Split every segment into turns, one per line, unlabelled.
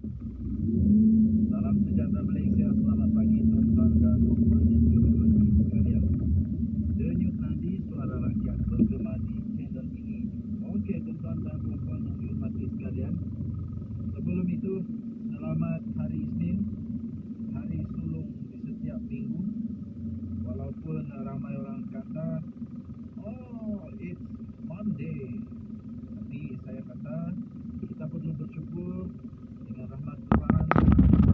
Salam sejahtera Malaysia, selamat pagi tuan-tuan dan puan yang dihormati sekalian. Denyut nadi suara rakyat bergema di channel ini. Okey tuan-tuan dan puan yang dihormati sekalian. Sebelum itu, selamat hari Isnin, hari sulung di setiap minggu. Walaupun ramai orang kata, oh it's Monday, tapi saya kata kita perlu bersyukur dengan rahmat Tuhan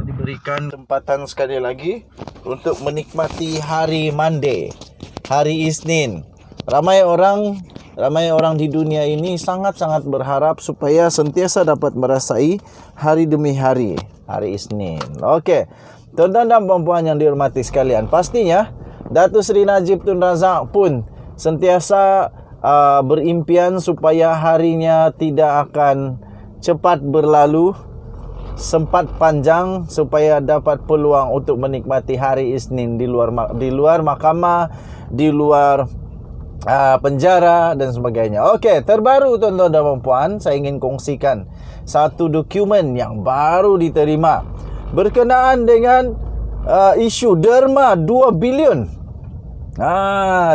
diberikan kesempatan sekali lagi untuk menikmati hari Monday, hari Isnin. Ramai orang di dunia ini sangat-sangat berharap supaya sentiasa dapat merasai hari demi hari Isnin. Okey, tuan-tuan dan puan yang dihormati sekalian, pastinya Datuk Seri Najib Tun Razak pun sentiasa berimpian supaya harinya tidak akan cepat berlalu, sempat panjang supaya dapat peluang untuk menikmati hari Isnin di luar mahkamah, di luar penjara dan sebagainya. Okey, terbaru tuan-tuan dan puan, saya ingin kongsikan satu dokumen yang baru diterima berkenaan dengan isu derma 2 bilion.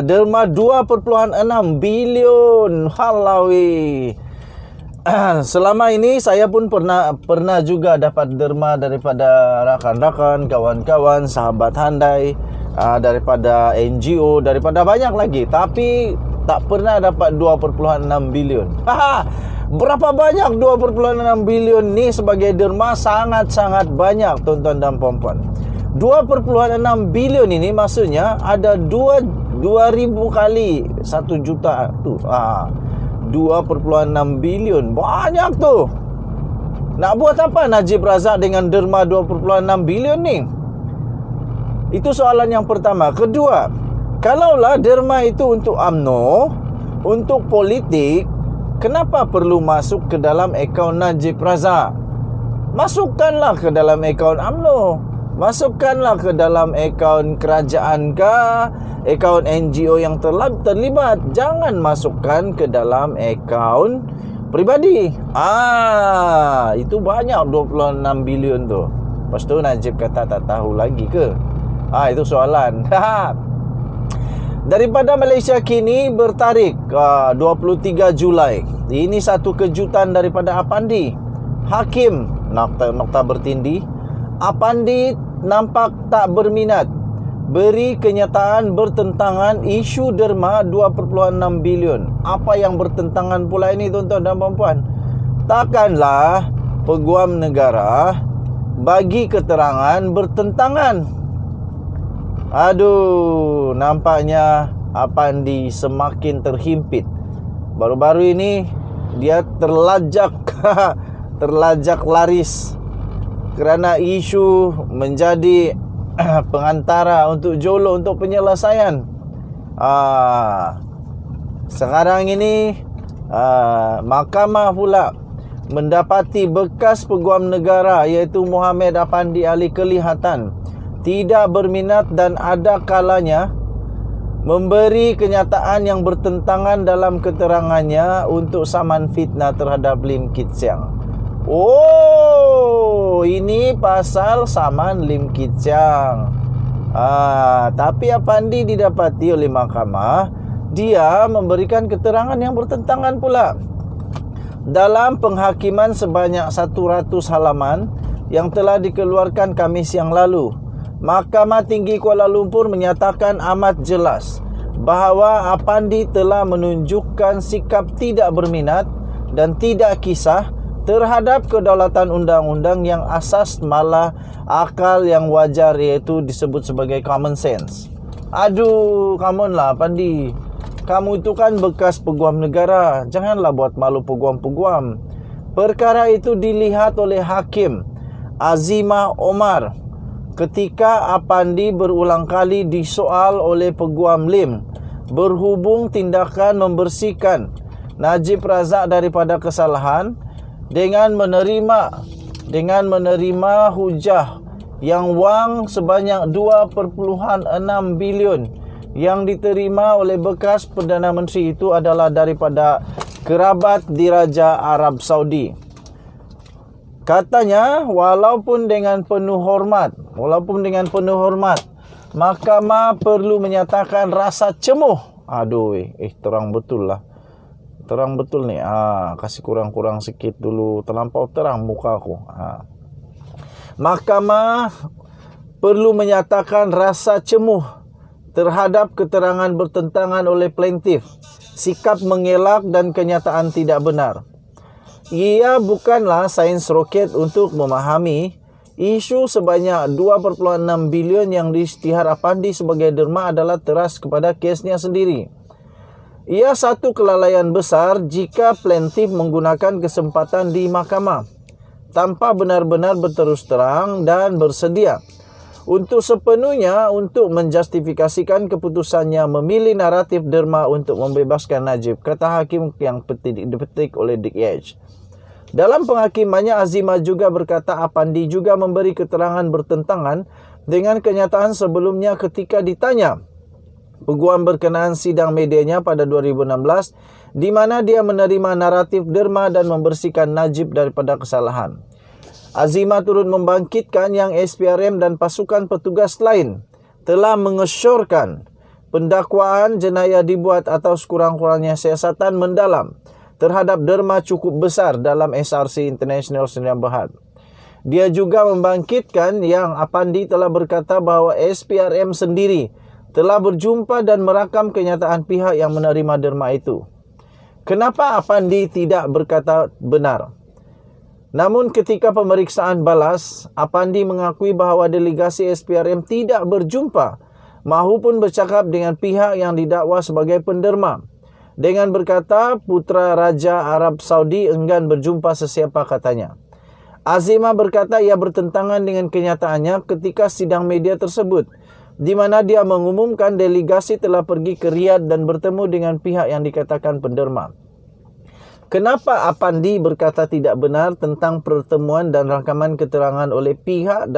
Derma 2.6 bilion. Halawi. Selama ini saya pun pernah juga dapat derma daripada rakan-rakan, kawan-kawan, sahabat handai, daripada NGO, daripada banyak lagi, tapi tak pernah dapat 2.6 bilion. Berapa banyak 2.6 bilion ni sebagai derma? Sangat-sangat banyak tuan-tuan dan puan-puan. 2.6 bilion ini maksudnya ada 2,000 kali 1 juta tu. 2.6 bilion. Banyak tu. Nak buat apa Najib Razak dengan derma 2.6 bilion ni? Itu soalan yang pertama. Kedua, kalaulah derma itu untuk UMNO, untuk politik, kenapa perlu masuk ke dalam akaun Najib Razak? Masukkanlah ke dalam akaun UMNO. Masukkanlah ke dalam akaun kerajaan kah, akaun NGO yang terlibat. Jangan masukkan ke dalam akaun peribadi. Itu banyak 26 bilion tu. Lepas tu Najib kata tak tahu lagi ke? Itu soalan. Daripada Malaysia Kini bertarikh 23 Julai. Ini satu kejutan daripada Apandi. Hakim nokta bertindih. Apandi nampak tak berminat beri kenyataan bertentangan isu derma 2.6 bilion. Apa yang bertentangan pula ini tuan-tuan dan puan-puan? Takkanlah peguam negara bagi keterangan bertentangan. Nampaknya Apandi semakin terhimpit. Baru-baru ini dia terlajak laris kerana isu menjadi pengantara untuk jolo untuk penyelesaian. Sekarang ini mahkamah pula mendapati bekas peguam negara iaitu Muhammad Apandi Ali Kelihatan tidak berminat dan ada kalanya memberi kenyataan yang bertentangan dalam keterangannya untuk saman fitnah terhadap Lim Kit Siang. Ini pasal saman Lim Kit Siang. Tapi Apandi didapati oleh mahkamah dia memberikan keterangan yang bertentangan pula. Dalam penghakiman sebanyak 100 halaman yang telah dikeluarkan Khamis yang lalu, Mahkamah Tinggi Kuala Lumpur menyatakan amat jelas bahawa Apandi telah menunjukkan sikap tidak berminat dan tidak kisah terhadap kedaulatan undang-undang yang asas malah akal yang wajar, iaitu disebut sebagai common sense. Come on lah Apandi. Kamu itu kan bekas peguam negara. Janganlah buat malu peguam-peguam. Perkara itu dilihat oleh Hakim Azimah Omar ketika Apandi berulang kali disoal oleh peguam Lim berhubung tindakan membersihkan Najib Razak daripada kesalahan dengan menerima hujah yang wang sebanyak 2.6 bilion yang diterima oleh bekas Perdana Menteri itu adalah daripada kerabat diraja Arab Saudi.
Katanya walaupun dengan penuh hormat, Mahkamah perlu menyatakan rasa cemuh. Aduh, terang betul lah. Terang betul nih. Kasih kurang-kurang sikit dulu. Terlampau terang muka aku. Mahkamah perlu menyatakan rasa cemuh terhadap keterangan bertentangan oleh plaintiff, sikap mengelak dan kenyataan tidak benar. Ia bukanlah sains roket untuk memahami isu sebanyak 2,6 bilion yang diisytihar Apandi sebagai derma adalah teras kepada kesnya sendiri. Ia satu kelalaian besar jika plaintiff menggunakan kesempatan di mahkamah tanpa benar-benar berterus terang dan bersedia untuk sepenuhnya untuk menjustifikasikan keputusannya memilih naratif derma untuk membebaskan Najib, kata hakim yang dipetik oleh Dick Yage. Dalam penghakimannya, Azimah juga berkata Apandi juga memberi keterangan bertentangan dengan kenyataan sebelumnya ketika ditanya peguam berkenaan sidang medianya pada 2016 di mana dia menerima naratif derma dan membersihkan Najib daripada kesalahan. Azimah turut membangkitkan yang SPRM dan pasukan petugas lain telah mengesyorkan pendakwaan jenayah dibuat atau sekurang-kurangnya siasatan mendalam terhadap derma cukup besar dalam SRC International Sdn Bhd. Dia juga membangkitkan yang Apandi telah berkata bahawa SPRM sendiri telah berjumpa dan merakam kenyataan pihak yang menerima derma itu. Kenapa Apandi tidak berkata benar? Namun ketika pemeriksaan balas, Apandi mengakui bahawa delegasi SPRM tidak berjumpa mahupun bercakap dengan pihak yang didakwa sebagai penderma, dengan berkata Putra Raja Arab Saudi enggan berjumpa sesiapa katanya. Azimah berkata ia bertentangan dengan kenyataannya ketika sidang media tersebut, di mana dia mengumumkan delegasi telah pergi ke Riyadh dan bertemu dengan pihak yang dikatakan penderma. Kenapa Apandi berkata tidak benar tentang pertemuan dan rakaman keterangan oleh pihak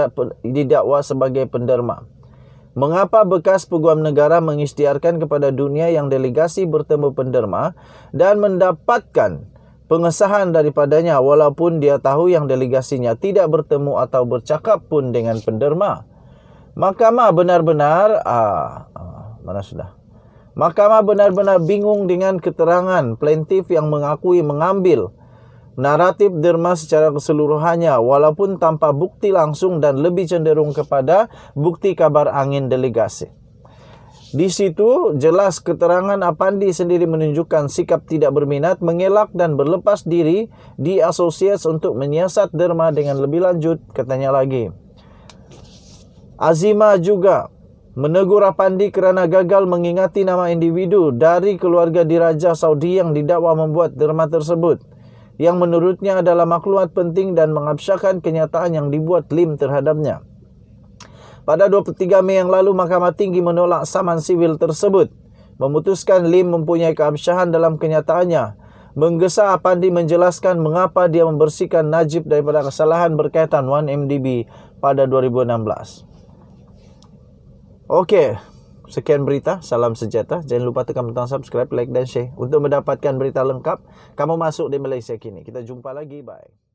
didakwa sebagai penderma? Mengapa bekas peguam negara mengisytiharkan kepada dunia yang delegasi bertemu penderma dan mendapatkan pengesahan daripadanya walaupun dia tahu yang delegasinya tidak bertemu atau bercakap pun dengan penderma? Mahkamah benar-benar Mahkamah benar-benar bingung dengan keterangan plaintiff yang mengakui mengambil naratif derma secara keseluruhannya walaupun tanpa bukti langsung dan lebih cenderung kepada bukti kabar angin delegasi. Di situ jelas keterangan Apandi sendiri menunjukkan sikap tidak berminat, mengelak dan berlepas diri di Associates untuk menyiasat derma dengan lebih lanjut, katanya lagi. Azimah juga menegur Apandi kerana gagal mengingati nama individu dari keluarga diraja Saudi yang didakwa membuat derma tersebut, yang menurutnya adalah maklumat penting dan mengabsyahkan kenyataan yang dibuat Lim terhadapnya. Pada 23 Mei yang lalu, Mahkamah Tinggi menolak saman sivil tersebut, memutuskan Lim mempunyai keabsyahan dalam kenyataannya, menggesa Apandi menjelaskan mengapa dia membersihkan Najib daripada kesalahan berkaitan 1MDB pada 2016. Okey, sekian berita. Salam sejahtera. Jangan lupa tekan butang subscribe, like dan share untuk mendapatkan berita lengkap. Kamu masuk di Malaysia Kini. Kita jumpa lagi. Bye.